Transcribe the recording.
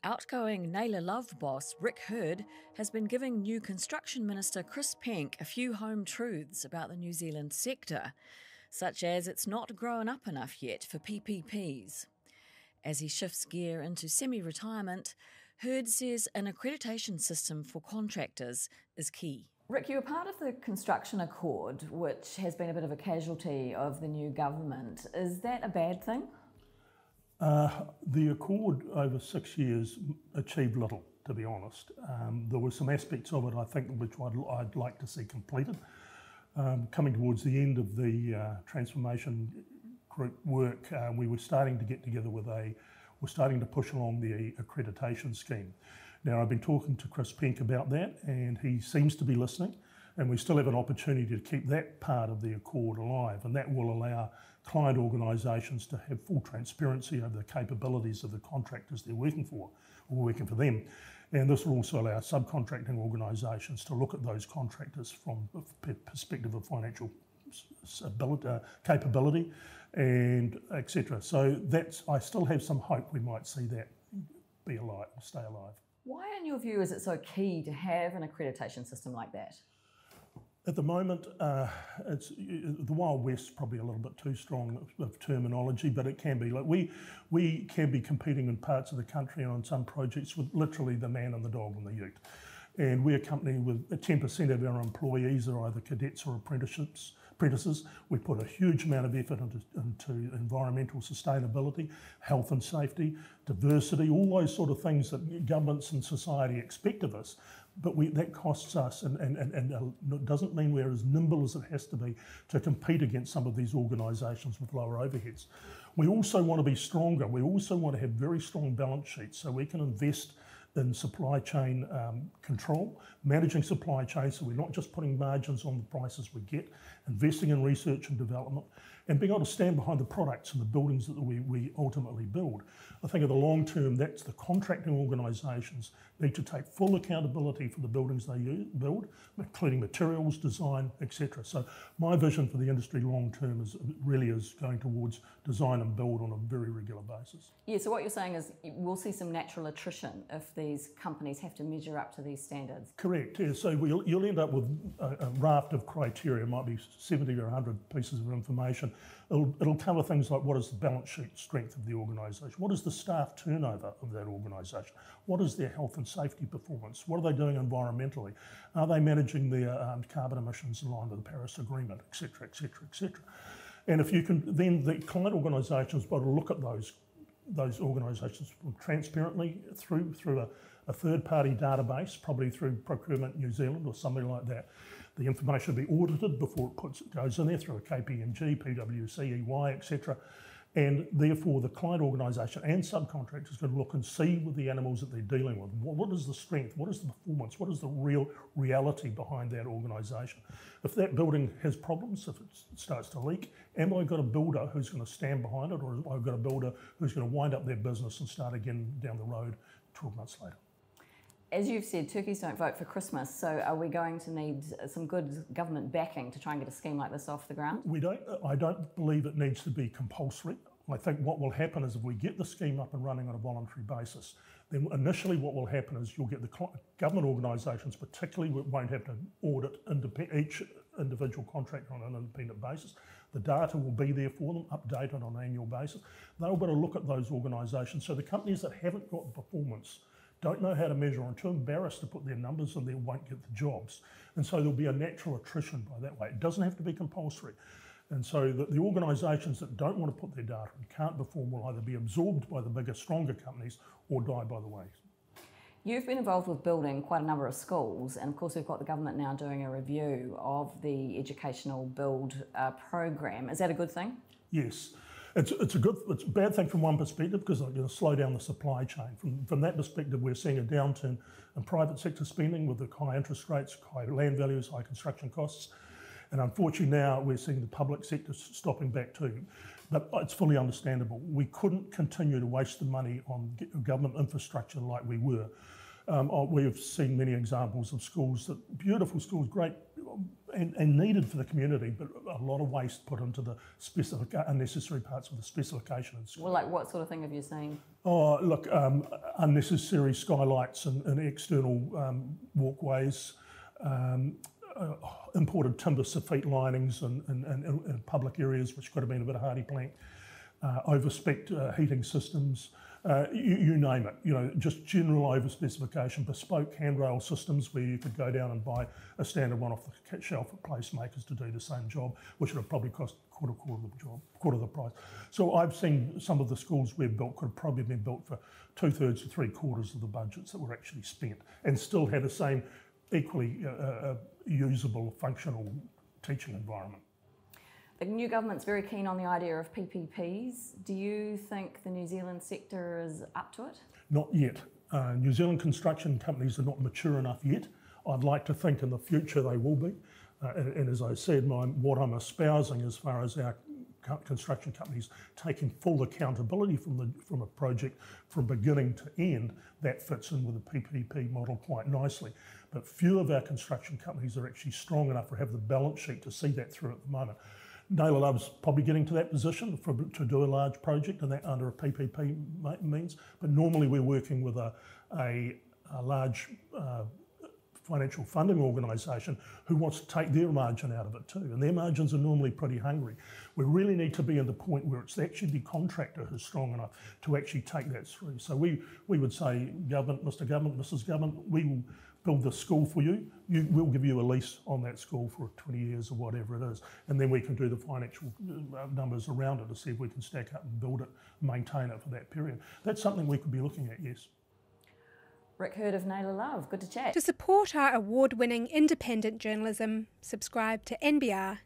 Outgoing Naylor Love boss Rick Hurd has been giving new Construction Minister Chris Penk a few home truths about the New Zealand sector, such as it's not grown up enough yet for PPPs. As he shifts gear into semi-retirement, Hurd says an accreditation system for contractors is key. Rick, you were part of the construction accord, which has been a bit of a casualty of the new government. Is that a bad thing? The accord over 6 years achieved little, to be honest. There were some aspects of it, I think, which I'd like to see completed. Coming towards the end of the transformation group work, we were starting to get together we're starting to push along the accreditation scheme. Now, I've been talking to Chris Penk about that, and he seems to be listening, and we still have an opportunity to keep that part of the accord alive, and that will allow client organisations to have full transparency over the capabilities of the contractors they're working for, or working for them. And this will also allow subcontracting organisations to look at those contractors from the perspective of financial capability, and etc. So I still have some hope we might see that be alive, stay alive. Why, in your view, is it so key to have an accreditation system like that? At the moment, it's the Wild West, probably a little bit too strong of terminology, but it can be. Like we can be competing in parts of the country and on some projects with literally the man and the dog and the ute. And we're a company with 10% of our employees are either cadets or apprentices. We put a huge amount of effort into environmental sustainability, health and safety, diversity, all those sort of things that governments and society expect of us. But that costs us, and it doesn't mean we're as nimble as it has to be to compete against some of these organisations with lower overheads. We also want to be stronger. We also want to have very strong balance sheets so we can invest in supply chain control, managing supply chain so we're not just putting margins on the prices we get, investing in research and development, and being able to stand behind the products and the buildings that we ultimately build. I think in the long term, that's the contracting organisations need to take full accountability for the buildings they build, including materials, design, etc. So my vision for the industry long term really is going towards design and build on a very regular basis. Yeah, so what you're saying is we'll see some natural attrition if these companies have to measure up to these standards. Correct, yeah. So you'll end up with a raft of criteria. It might be 70 or 100 pieces of information. It'll cover things like what is the balance sheet strength of the organisation, what is the staff turnover of that organisation, what is their health and safety performance, what are they doing environmentally, are they managing their carbon emissions in line with the Paris Agreement, etc., etc., etc. And if you can, then the client organisations got to look at those organisations transparently through a third-party database, probably through Procurement New Zealand or something like that. The information will be audited before it goes in there through a KPMG, PwC, EY, etc. And therefore the client organisation and subcontractors can look and see with the animals that they're dealing with. What is the strength? What is the performance? What is the real reality behind that organisation? If that building has problems, if it starts to leak, am I got a builder who's going to stand behind it, or have I got a builder who's going to wind up their business and start again down the road 12 months later? As you've said, turkeys don't vote for Christmas, so are we going to need some good government backing to try and get a scheme like this off the ground? I don't believe it needs to be compulsory. I think what will happen is if we get the scheme up and running on a voluntary basis, then initially what will happen is you'll get the government organisations particularly won't have to audit each individual contractor on an independent basis. The data will be there for them, updated on an annual basis. They'll be able to look at those organisations. So the companies that haven't got the performance don't know how to measure, and too embarrassed to put their numbers in there, won't get the jobs. And so there'll be a natural attrition by that way. It doesn't have to be compulsory. And so the organisations that don't want to put their data and can't perform will either be absorbed by the bigger, stronger companies or die by the way. You've been involved with building quite a number of schools, and of course we've got the government now doing a review of the educational build program. Is that a good thing? Yes. It's a bad thing from one perspective because it's going to slow down the supply chain. From that perspective, we're seeing a downturn in private sector spending with the high interest rates, high land values, high construction costs. And unfortunately now we're seeing the public sector stopping back too. But it's fully understandable. We couldn't continue to waste the money on government infrastructure like we were. We've seen many examples of schools, beautiful schools, great and needed for the community, but a lot of waste put into the unnecessary parts of the specification in school. Well, like what sort of thing have you seen? Oh, look, unnecessary skylights and external walkways, imported timber soffit linings in public areas, which could have been a bit of hardy plank, over-spec'd heating systems, you name it, just general over-specification, bespoke handrail systems where you could go down and buy a standard one off the shelf at placemakers to do the same job, which would have probably cost quarter of the price. So I've seen some of the schools we've built could have probably been built for 2/3 to 3/4 of the budgets that were actually spent, and still had the same equally usable, functional teaching environment. The new government's very keen on the idea of PPPs. Do you think the New Zealand sector is up to it? Not yet. New Zealand construction companies are not mature enough yet. I'd like to think in the future they will be. And as I said, what I'm espousing as far as our construction companies taking full accountability from a project from beginning to end, that fits in with the PPP model quite nicely. But few of our construction companies are actually strong enough or have the balance sheet to see that through at the moment. Naylor Love's probably getting to that position to do a large project, and that under a PPP means. But normally we're working with a large financial funding organisation who wants to take their margin out of it too, and their margins are normally pretty hungry. We really need to be at the point where it's actually the contractor who's strong enough to actually take that through. So we would say, government, Mr. Government, Mrs. Government, we will build the school for you. We'll give you a lease on that school for 20 years or whatever it is, and then we can do the financial numbers around it to see if we can stack up and build it, maintain it for that period. That's something we could be looking at, yes. Rick Hurd of Naylor Love, good to chat. To support our award-winning independent journalism, subscribe to nbr.co.nz.